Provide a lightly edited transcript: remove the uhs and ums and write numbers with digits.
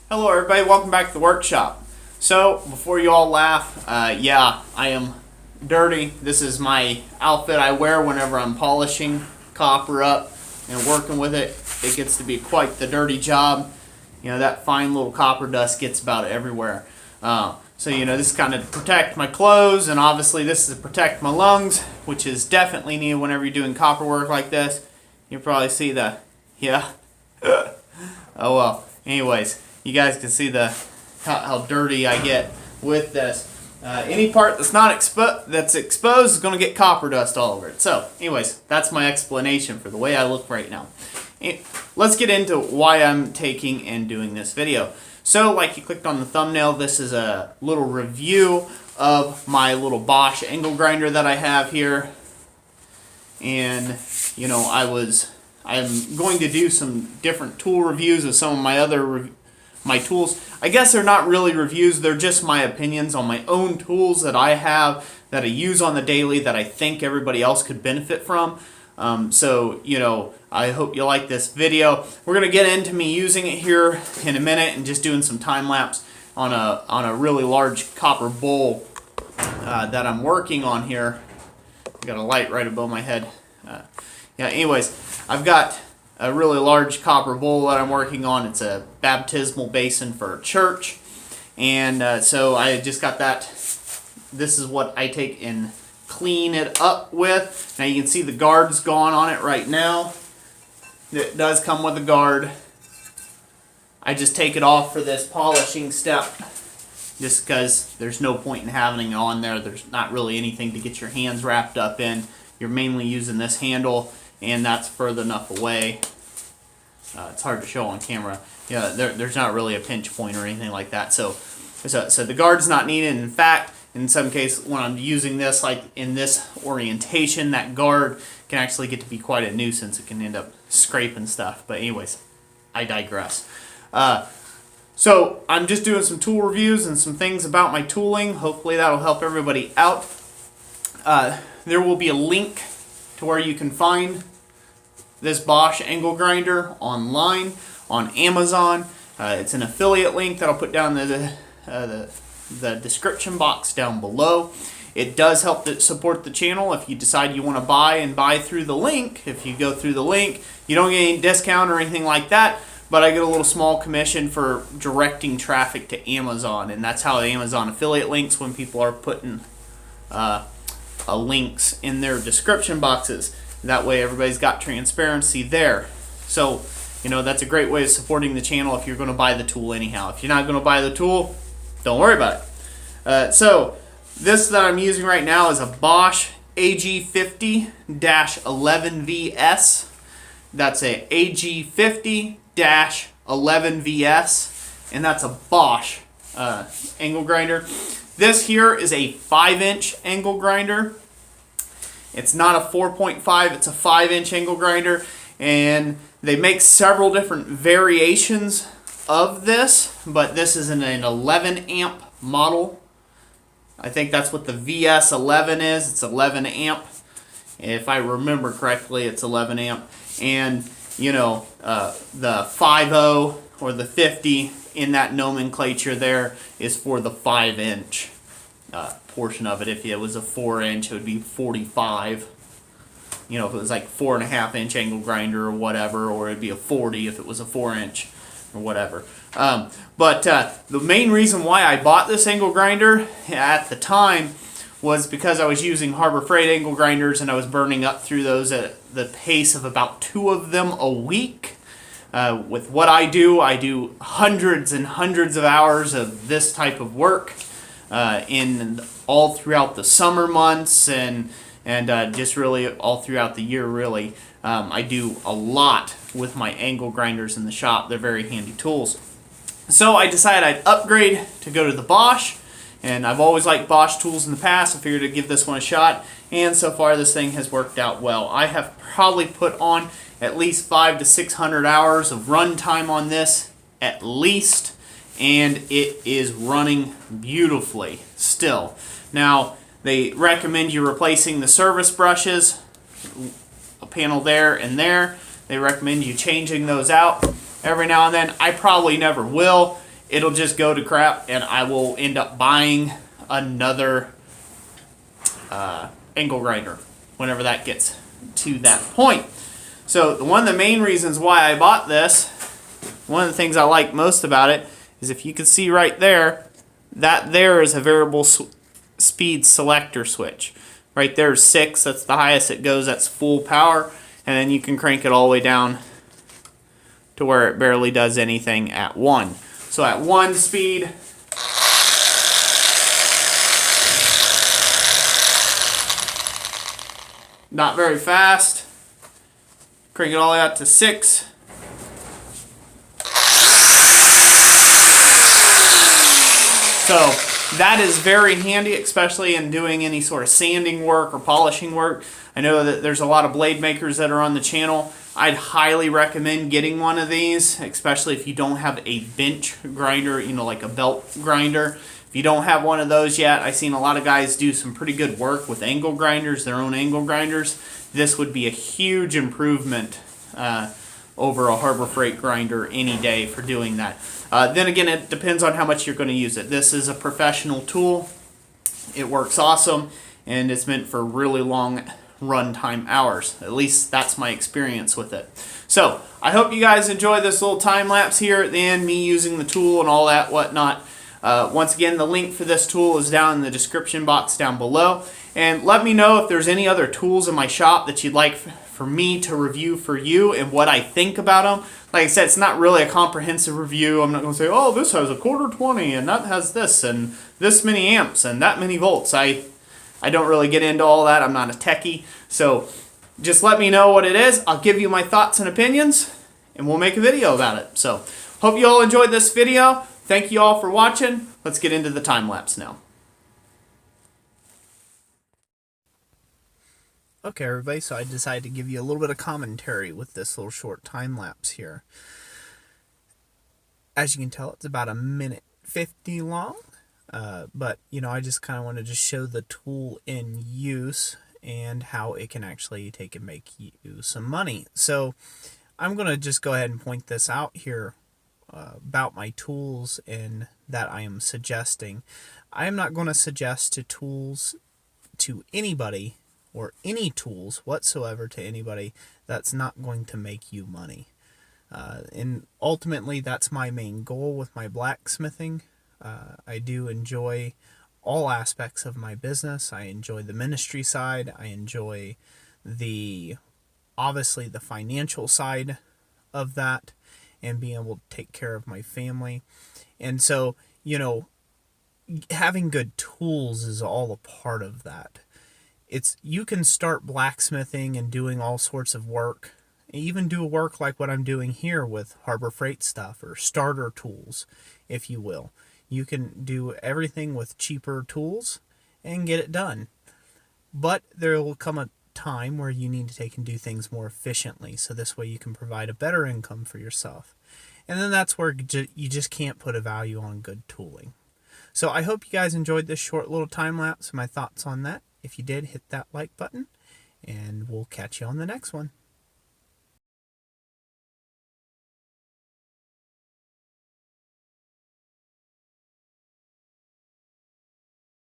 Hello everybody, welcome back to the workshop. So, before you all laugh, yeah, I am dirty. This is my outfit I wear whenever I'm polishing copper up and working with it. It gets to be quite the dirty job. You know, that fine little copper dust gets about everywhere. So, you know, this is kind of to protect my clothes, and obviously this is to protect my lungs, which is definitely needed whenever you're doing copper work like this. You probably see the, yeah. Oh well, anyways. You guys can see how dirty I get with this. Any part that's not exposed is going to get copper dust all over it. So, anyways, that's my explanation for the way I look right now. Let's get into why I'm taking and doing this video. So, like you clicked on the thumbnail, this is a little review of my little Bosch angle grinder that I have here. And, you know, I'm going to do some different tool reviews of some of my tools. I guess they're not really reviews, they're just my opinions on my own tools that I have, that I use on the daily, that I think everybody else could benefit from. So, you know, I hope you like this video. We're going to get into me using it here in a minute and just doing some time-lapse on a really large copper bowl that I'm working on here. I got a light right above my head. Yeah, anyways, I've got a really large copper bowl that I'm working on. It's a baptismal basin for a church. And so I just got that. This is what I take and clean it up with. Now you can see the guard's gone on it right now. It does come with a guard. I just take it off for this polishing step just because there's no point in having it on there. There's not really anything to get your hands wrapped up in. You're mainly using this handle, and that's further enough away. It's hard to show on camera. Yeah, there's not really a pinch point or anything like that. So the guard's not needed. In fact, in some cases, when I'm using this, like in this orientation, that guard can actually get to be quite a nuisance. It can end up scraping stuff. But anyways, I digress. So I'm just doing some tool reviews and some things about my tooling. Hopefully that'll help everybody out. There will be a link to where you can find this Bosch angle grinder online on Amazon. It's an affiliate link that I'll put down the description box down below. It does help to support the channel if you decide you want to buy through the link. If you go through the link, you don't get any discount or anything like that, but I get a little small commission for directing traffic to Amazon, and that's how Amazon affiliate links, when people are putting links in their description boxes. That way everybody's got transparency there. So, you know, that's a great way of supporting the channel if you're going to buy the tool anyhow. If you're not going to buy the tool, don't worry about it. So, this that I'm using right now is a Bosch AG50-11VS. That's a AG50-11VS, and that's a Bosch angle grinder. This here is a 5-inch angle grinder. It's not a 4.5, it's a 5-inch angle grinder, and they make several different variations of this, but this is an 11 amp model. I think that's what the VS11 is. It's 11 amp. If I remember correctly, it's 11 amp. And, you know, the 50 or the 50 in that nomenclature there is for the 5-inch portion of it. If it was a 4-inch, it would be 45. You know, if it was like 4.5-inch angle grinder or whatever, or it'd be a 40 if it was a 4-inch or whatever. But the main reason why I bought this angle grinder at the time was because I was using Harbor Freight angle grinders, and I was burning up through those at the pace of about 2 of them a week. With what I do hundreds and hundreds of hours of this type of work in all throughout the summer months, and just really all throughout the year, really. I do a lot with my angle grinders in the shop. They're very handy tools. So I decided I'd upgrade to go to the Bosch, and I've always liked Bosch tools in the past. I figured I'd give this one a shot, and so far this thing has worked out well. I have probably put on at least 500 to 600 hours of run time on this, at least, and it is running beautifully still. Now, They recommend you replacing the service brushes, a panel there and there. They recommend you changing those out every now and then. I probably never will. It'll just go to crap, and I will end up buying another angle grinder whenever that gets to that point. So one of the main reasons why I bought this, one of the things I like most about it, is if you can see right there, that there is a variable speed selector switch. Right there is 6, that's the highest it goes, that's full power, and then you can crank it all the way down to where it barely does anything at 1. So at 1 speed, not very fast. Crank it all the way out to 6. So that is very handy, especially in doing any sort of sanding work or polishing work. I know that there's a lot of blade makers that are on the channel. I'd highly recommend getting one of these, especially if you don't have a bench grinder, you know, like a belt grinder. If you don't have one of those yet, I've seen a lot of guys do some pretty good work with angle grinders, their own angle grinders. This would be a huge improvement over a Harbor Freight grinder any day for doing that. Then again, it depends on how much you're going to use it. This is a professional tool. It works awesome, and it's meant for really long runtime hours. At least that's my experience with it. So I hope you guys enjoy this little time lapse here at the end, me using the tool and all that whatnot. Once again, the link for this tool is down in the description box down below. And let me know if there's any other tools in my shop that you'd like for me to review for you and what I think about them. Like I said, it's not really a comprehensive review. I'm not going to say, oh, this has a quarter 20 and that has this and this many amps and that many volts. I don't really get into all that. I'm not a techie. So just let me know what it is. I'll give you my thoughts and opinions, and we'll make a video about it. So hope you all enjoyed this video. Thank you all for watching. Let's get into the time lapse now. Okay, everybody, so I decided to give you a little bit of commentary with this little short time lapse here. As you can tell, it's about 1:50 long. But, you know, I just kind of wanted to show the tool in use and how it can actually take and make you some money. So I'm going to just go ahead and point this out here about my tools and that I am suggesting. I am not going to suggest tools to anybody or any tools whatsoever to anybody that's not going to make you money. And ultimately, that's my main goal with my blacksmithing. I do enjoy all aspects of my business. I enjoy the ministry side. I enjoy obviously the financial side of that and being able to take care of my family. And so, you know, having good tools is all a part of that. You can start blacksmithing and doing all sorts of work, even do work like what I'm doing here with Harbor Freight stuff or starter tools, if you will. You can do everything with cheaper tools and get it done. But there will come a time where you need to take and do things more efficiently, so this way you can provide a better income for yourself. And then that's where you just can't put a value on good tooling. So I hope you guys enjoyed this short little time lapse, my thoughts on that. If you did, hit that like button, and we'll catch you on the next one.